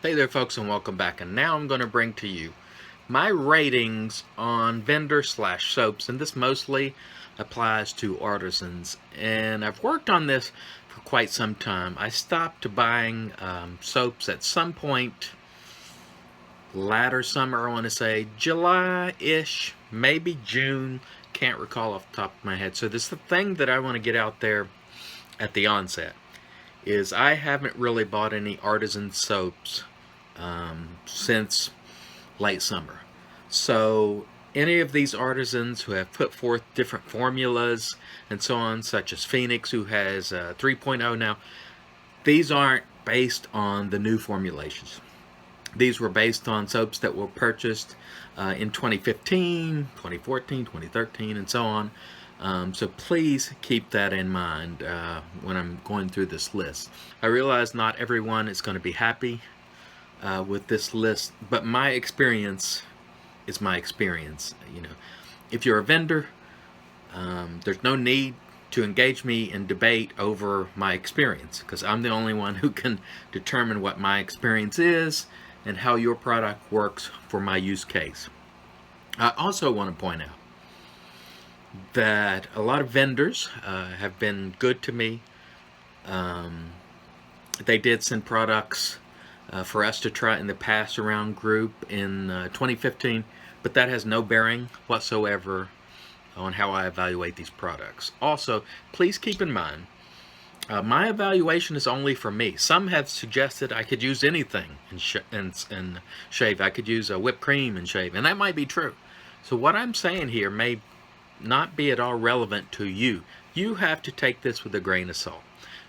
Hey there folks, and welcome back. And now I'm going to bring to you my ratings on vendor slash soaps, and this mostly applies to artisans. And I've worked on this for quite some time. I stopped buying soaps at some point latter summer, I want to say July-ish, maybe June, can't recall off the top of my head. So this is the thing that I want to get out there at the onset, is I haven't really bought any artisan soaps since late summer. So any of these artisans who have put forth different formulas and so on, such as Phoenix, who has 3.0 now, these aren't based on the new formulations. These were based on soaps that were purchased in 2015, 2014, 2013, and so on. So please keep that in mind when I'm going through this list. I realize not everyone is going to be happy with this list, but my experience is my experience. You know, if you're a vendor, there's no need to engage me in debate over my experience, because I'm the only one who can determine what my experience is and how your product works for my use case. I also want to point out that a lot of vendors have been good to me. They did send products for us to try in the pass around group in 2015, but that has no bearing whatsoever on how I evaluate these products. Also, please keep in mind, my evaluation is only for me. Some have suggested I could use anything and shave. I could use a whipped cream and shave, and that might be true. So what I'm saying here may not be at all relevant to you. You have to take this with a grain of salt.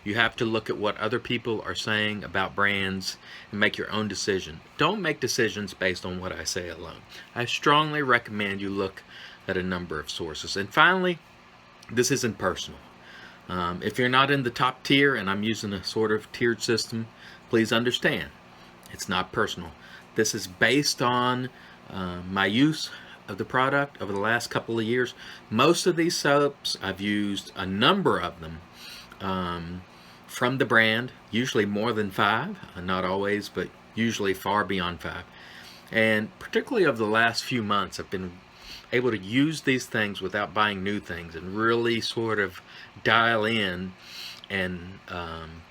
You have to look at what other people are saying about brands and make your own decision. Don't make decisions based on what I say alone. I strongly recommend you look at a number of sources. And finally, this isn't personal. If you're not in the top tier, and I'm using a sort of tiered system, please understand, it's not personal. This is based on my use of the product over the last couple of years. Most of these soaps, I've used a number of them from the brand, usually more than 5, not always, but usually far beyond 5. And particularly over the last few months, I've been able to use these things without buying new things and really sort of dial in and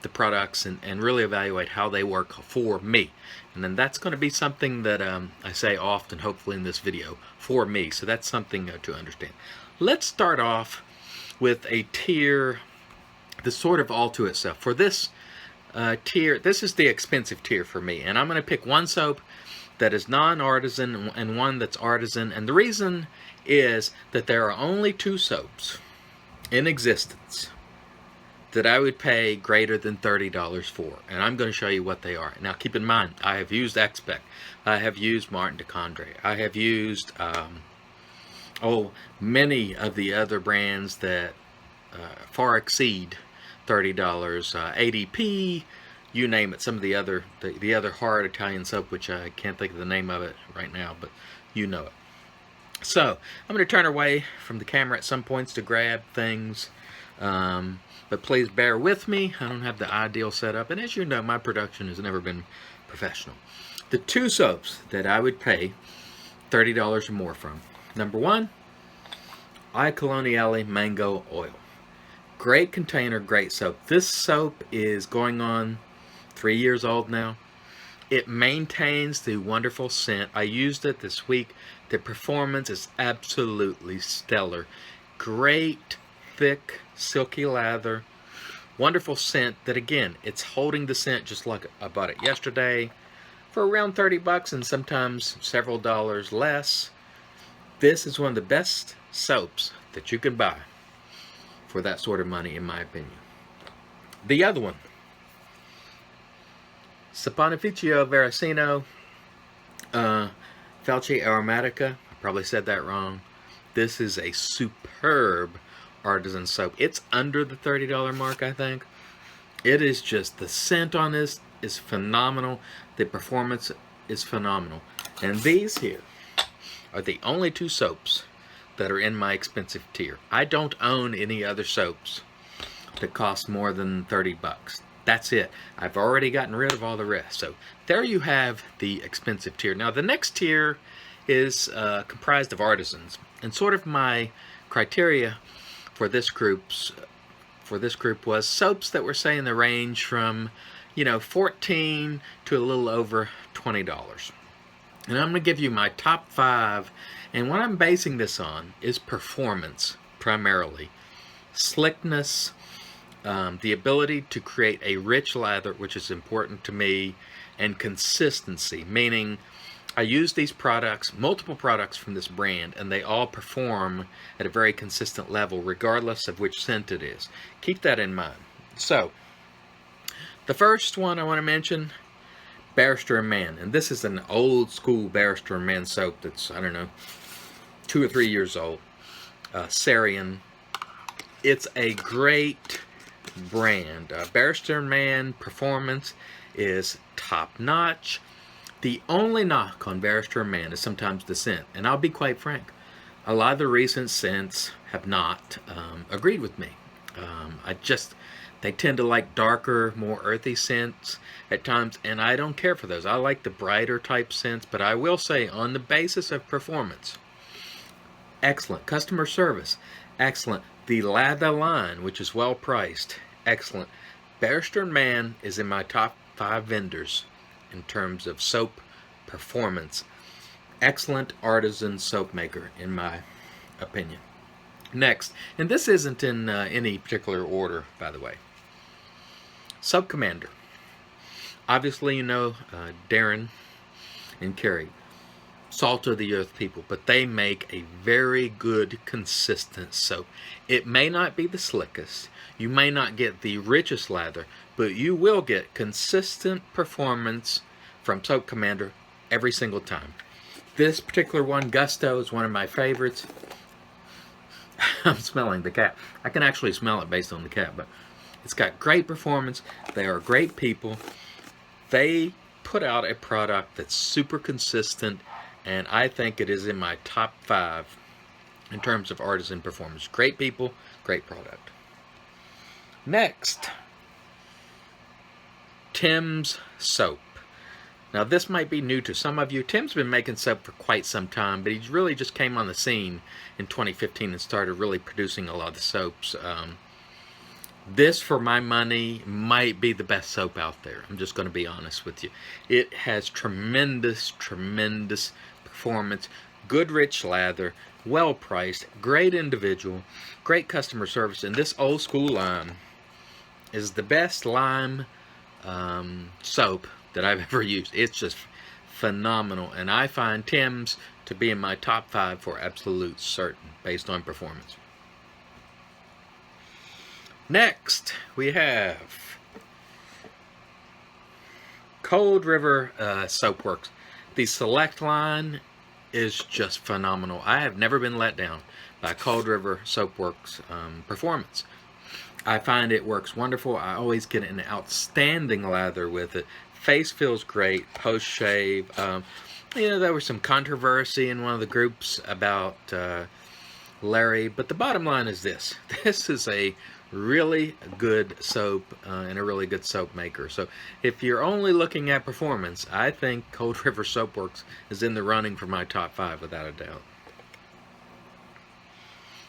the products and really evaluate how they work for me. And then that's going to be something that I say often, hopefully in this video, for me. So that's something to understand. Let's start off with a tier that's sort of all to itself. For this tier, this is the expensive tier for me. And I'm going to pick one soap that is non-artisan and one that's artisan. And the reason is that there are only 2 soaps in existence that I would pay greater than $30 for, and I'm going to show you what they are. Now keep in mind, I have used Expect, I have used Martin de Condre, I have used many of the other brands that far exceed $30, ADP, you name it, some of the other hard Italian soap, which I can't think of the name of it right now, but you know it. So I'm going to turn away from the camera at some points to grab things, but please bear with me. I don't have the ideal setup, and as you know, my production has never been professional. The 2 soaps that I would pay $30 or more from. Number 1, Colonial Mango Oil. Great container, great soap. This soap is going on 3 years old now. It maintains the wonderful scent. I used it this week. The performance is absolutely stellar. Great, thick, silky lather. Wonderful scent that, again, it's holding the scent just like I bought it yesterday for around $30 and sometimes several dollars less. This is one of the best soaps that you can buy for that sort of money, in my opinion. The other one, Sapana Veracino Felci Aromatica. I probably said that wrong. This is a superb artisan soap. It's under the $30 mark, I think. It is just, the scent on this is phenomenal. The performance is phenomenal. And these here are the only 2 soaps that are in my expensive tier. I don't own any other soaps that cost more than $30. That's it. I've already gotten rid of all the rest. So there you have the expensive tier. Now the next tier is comprised of artisans, and sort of my criteria for this group was soaps that were, say, in the range from, you know, $14 to a little over $20. And I'm going to give you my top 5, and what I'm basing this on is performance primarily, slickness, the ability to create a rich lather, which is important to me, and consistency, meaning I use these products, multiple products from this brand, and they all perform at a very consistent level regardless of which scent it is. Keep that in mind. So the first one I want to mention, Barrister Man, and this is an old school Barrister Man soap that's, I don't know, 2 or 3 years old. Sarian. It's a great brand. Barrister Man performance is top notch. The only knock on Barrister Man is sometimes the scent, and I'll be quite frank, a lot of the recent scents have not agreed with me. They tend to like darker, more earthy scents at times, and I don't care for those. I like the brighter type scents, but I will say, on the basis of performance, excellent. Customer service, excellent. The lather line, which is well priced, excellent. Barrister Man is in my top 5 vendors in terms of soap performance. Excellent artisan soap maker, in my opinion. Next, and this isn't in any particular order, by the way, SubCommander. Obviously, you know Darren and Carrie, salt of the earth people, but they make a very good, consistent soap. It may not be the slickest, you may not get the richest lather, but you will get consistent performance from SubCommander every single time. This particular one, Gusto, is one of my favorites. I'm smelling the cat. I can actually smell it based on the cat, but it's got great performance. They are great people. They put out a product that's super consistent, and I think it is in my top 5 in terms of artisan performance. Great people, great product. Next, Tim's soap. Now this might be new to some of you. Tim's been making soap for quite some time, but he really just came on the scene in 2015 and started really producing a lot of the soaps. This, for my money, might be the best soap out there. I'm just going to be honest with you. It has tremendous, tremendous performance, good rich lather, well priced, great individual, great customer service, and this old school line is the best lime soap that I've ever used. It's just phenomenal, and I find Tim's to be in my top 5 for absolute certain based on performance. Next, we have Cold River Soapworks. The Select line is just phenomenal. I have never been let down by Cold River Soapworks performance. I find it works wonderful. I always get an outstanding lather with it. Face feels great post-shave. You know, there was some controversy in one of the groups about Larry, but the bottom line is this. This is a really good soap and a really good soap maker. So if you're only looking at performance, I think Cold River Soapworks is in the running for my top 5 without a doubt.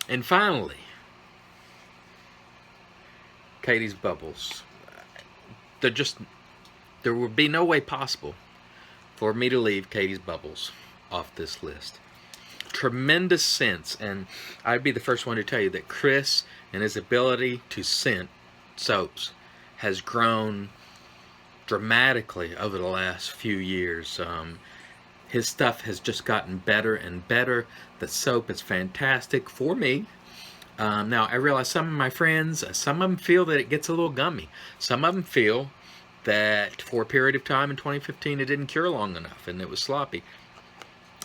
And finally, Katie's Bubbles. There would be no way possible for me to leave Katie's Bubbles off this list. Tremendous scents, and I'd be the first one to tell you that Chris and his ability to scent soaps has grown dramatically over the last few years. His stuff has just gotten better and better. The soap is fantastic for me. Now, I realize some of my friends, some of them feel that it gets a little gummy. Some of them feel that for a period of time in 2015 it didn't cure long enough and it was sloppy.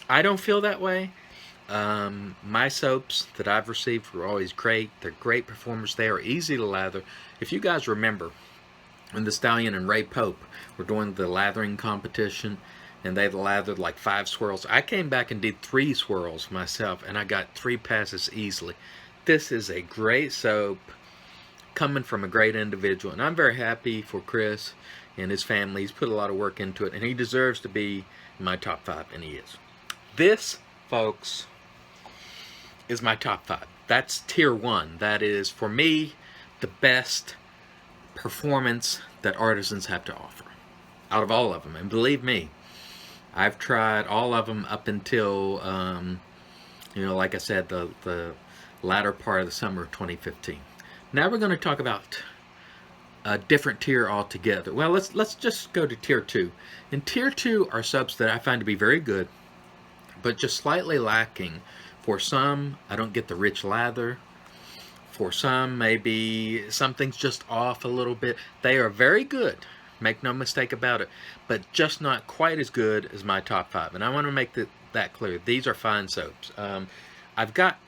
I don't feel that way. My soaps that I've received were always great. They're great performers. They are easy to lather. If you guys remember when the Stallion and Ray Pope were doing the lathering competition and they lathered like 5 swirls, I came back and did 3 swirls myself and I got 3 passes easily. This is a great soap. coming from a great individual. And I'm very happy for Chris and his family. He's put a lot of work into it, and he deserves to be in my top 5, and he is. This, folks, is my top 5. That's tier 1. That is, for me, the best performance that Artisans have to offer out of all of them. And believe me, I've tried all of them up until, like I said, the latter part of the summer of 2015. Now we're going to talk about a different tier altogether. Well, let's just go to tier 2. And tier 2 are soaps that I find to be very good, but just slightly lacking. For some, I don't get the rich lather. For some, maybe something's just off a little bit. They are very good, make no mistake about it, but just not quite as good as my top 5. And I want to make that clear. These are fine soaps. I've got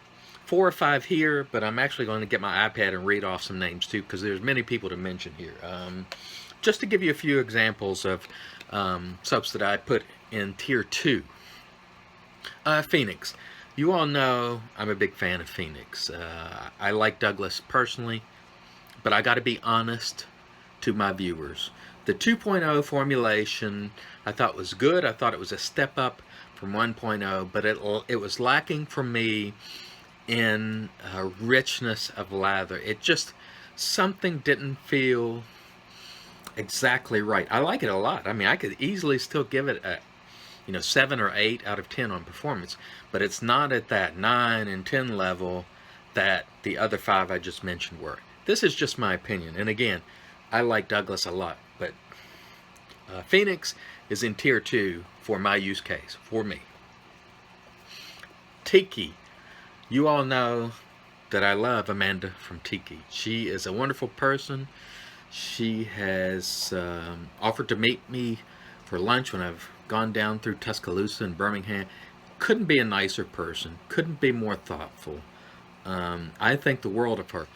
4 or 5 here, but I'm actually going to get my iPad and read off some names too, because there's many people to mention here. Just to give you a few examples of soaps that I put in tier 2. Phoenix. You all know I'm a big fan of Phoenix. I like Douglas personally, but I got to be honest to my viewers. The 2.0 formulation I thought was good. I thought it was a step up from 1.0, but it was lacking for me in richness of lather. It just, something didn't feel exactly right. I like it a lot. I mean, I could easily still give it a 7 or 8 out of 10 on performance, but it's not at that 9 and 10 level that the other 5 I just mentioned were. This is just my opinion, and again, I like Douglas a lot, but Phoenix is in tier 2 for my use case, for me. Tiki. You all know that I love Amanda from Tiki. She is a wonderful person. She has offered to meet me for lunch when I've gone down through Tuscaloosa and Birmingham. Couldn't be a nicer person. Couldn't be more thoughtful. I think the world of her.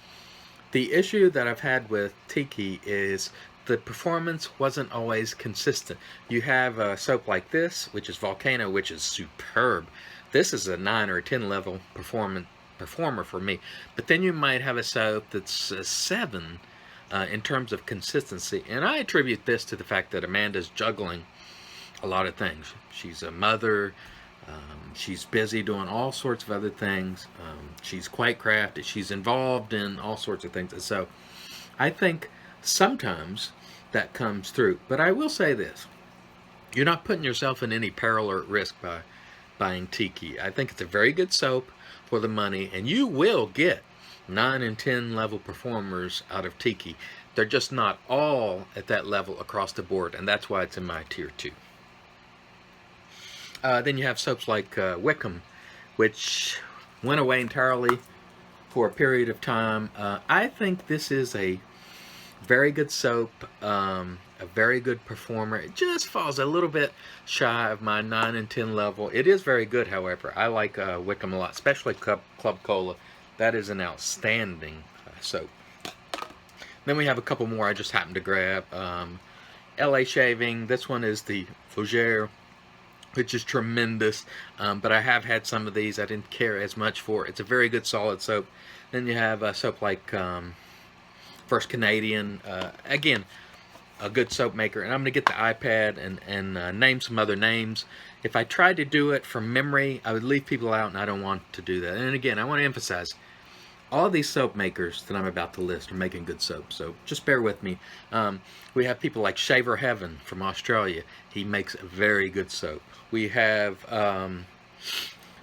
The issue that I've had with Tiki is the performance wasn't always consistent. You have a soap like this, which is Volcano, which is superb. This is a 9 or a 10 level performer for me. But then you might have a soap that's a 7 in terms of consistency. And I attribute this to the fact that Amanda's juggling a lot of things. She's a mother. She's busy doing all sorts of other things. She's quite crafty. She's involved in all sorts of things. And so I think sometimes that comes through. But I will say this. You're not putting yourself in any peril or risk by buying Tiki. I think it's a very good soap for the money, and you will get 9 and 10 level performers out of Tiki. They're just not all at that level across the board, and that's why it's in my tier 2. Then you have soaps like Wickham, which went away entirely for a period of time. I think this is a very good soap, a very good performer. It just falls a little bit shy of my 9 and 10 level. It is very good, however. I like Wickham a lot, especially Club Cola. That is an outstanding soap. Then we have a couple more I just happened to grab. LA Shaving. This one is the Fougere, which is tremendous. But I have had some of these I didn't care as much for. It's a very good solid soap. Then you have a soap like First Canadian. Again, a good soap maker. And I'm going to get the iPad and name some other names. If I tried to do it from memory, I would leave people out, and I don't want to do that. And again, I want to emphasize, all of these soap makers that I'm about to list are making good soap, so just bear with me. We have people like Shaver Heaven from Australia. He makes a very good soap. We have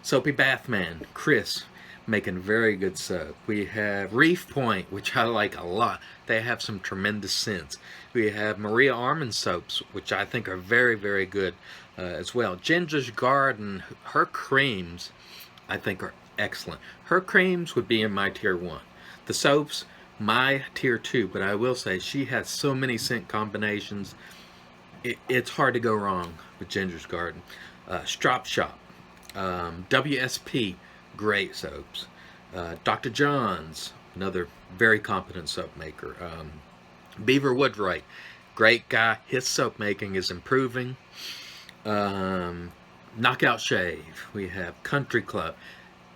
Soapy Bath Man, Chris, making very good soap. We have Reef Point, which I like a lot. They have some tremendous scents. We have Maria Armand soaps, which I think are very, very good as well. Ginger's Garden, her creams, I think are excellent. Her creams would be in my tier 1. The soaps, my tier 2, but I will say she has so many scent combinations. It's hard to go wrong with Ginger's Garden. Strop Shop, WSP, great soaps. Dr. John's, another very competent soap maker. Beaver Woodwright, great guy. His soap making is improving. Knockout Shave. We have Country Club,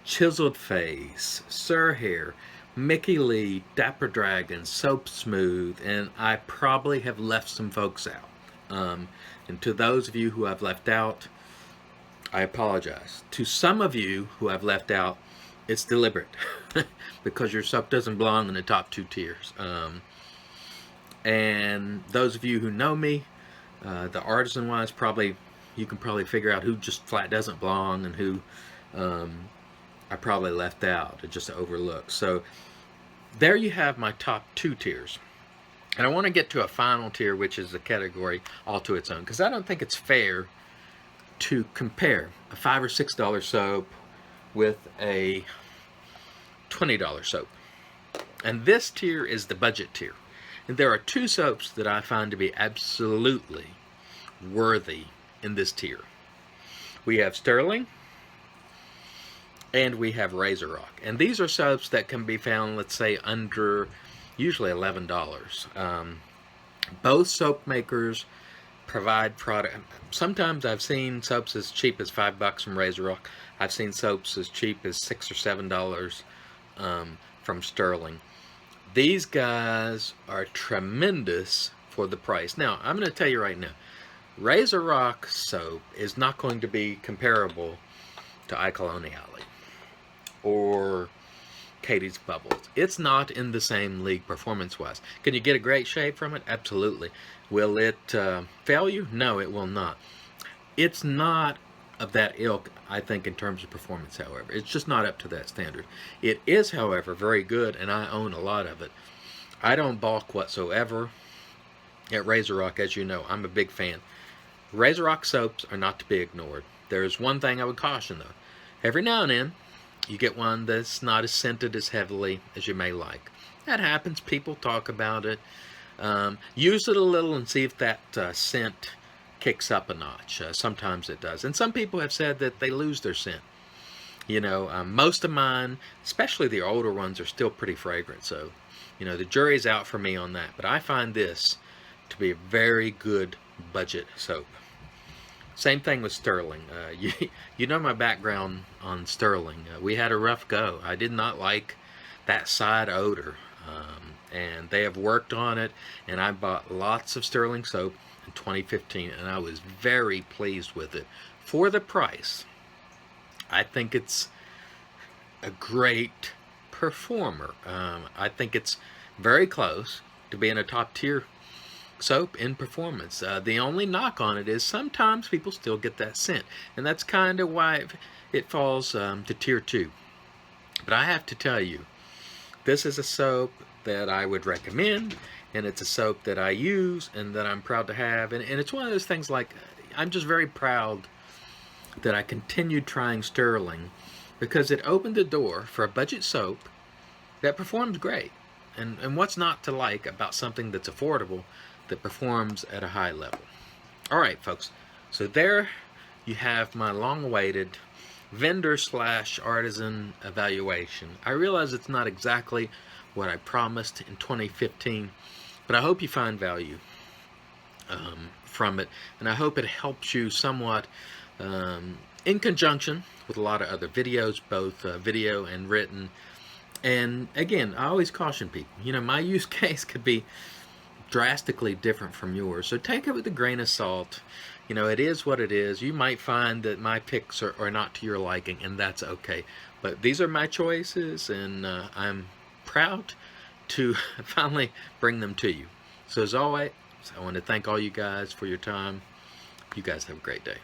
Chiseled Face, Sir Hair. Mickey Lee, Dapper Dragon, Soap Smooth, and I probably have left some folks out. And to those of you who I've left out, I apologize. To some of you who I've left out, it's deliberate because your soap doesn't belong in the top 2 tiers. And those of you who know me, the artisan wise, probably you can probably figure out who just flat doesn't belong and who I probably left out or just overlooked. So there you have my top 2 tiers. And I want to get to a final tier, which is a category all to its own, because I don't think it's fair to compare a $5 or $6 soap with a $20 soap. And this tier is the budget tier. And there are 2 soaps that I find to be absolutely worthy in this tier. We have Sterling and we have Razor Rock. And these are soaps that can be found, let's say, under usually $11. Both soap makers provide product. Sometimes I've seen soaps as cheap as $5 from Razor Rock. I've seen soaps as cheap as $6 or $7 from Sterling. These guys are tremendous for the price. Now, I'm going to tell you right now, Razor Rock soap is not going to be comparable to Colonial or Katie's Bubbles. It's not in the same league performance-wise. Can you get a great shave from it? Absolutely. Will it fail you? No, it will not. It's not of that ilk, I think, in terms of performance, however. It's just not up to that standard. It is, however, very good, and I own a lot of it. I don't balk whatsoever at Razor Rock, as you know. I'm a big fan. Razor Rock soaps are not to be ignored. There's one thing I would caution, though. Every now and then, you get one that's not as scented as heavily as you may like. That happens. People talk about it. Use it a little and see if that scent kicks up a notch. Sometimes it does. And some people have said that they lose their scent. You know, most of mine, especially the older ones, are still pretty fragrant. So, you know, the jury's out for me on that. But I find this to be a very good budget soap. Same thing with Sterling. You know my background on Sterling. We had a rough go. I did not like that side odor. And they have worked on it. And I bought lots of Sterling soap in 2015. And I was very pleased with it. For the price, I think it's a great performer. I think it's very close to being a top tier soap in performance. The only knock on it is sometimes people still get that scent, and that's kind of why it falls to tier 2. But I have to tell you, this is a soap that I would recommend, and it's a soap that I use and that I'm proud to have, and it's one of those things like I'm just very proud that I continued trying Sterling because it opened the door for a budget soap that performs great. And what's not to like about something that's affordable that performs at a high level? All right, folks. So there you have my long-awaited vendor/artisan evaluation. I realize it's not exactly what I promised in 2015, but I hope you find value from it, and I hope it helps you somewhat in conjunction with a lot of other videos, both video and written. And again, I always caution people, you know, my use case could be drastically different from yours, so take it with a grain of salt. You know, it is what it is. You might find that my picks are not to your liking, and that's okay. But these are my choices, and I'm proud to finally bring them to you. So as always, I want to thank all you guys for your time. You guys have a great day.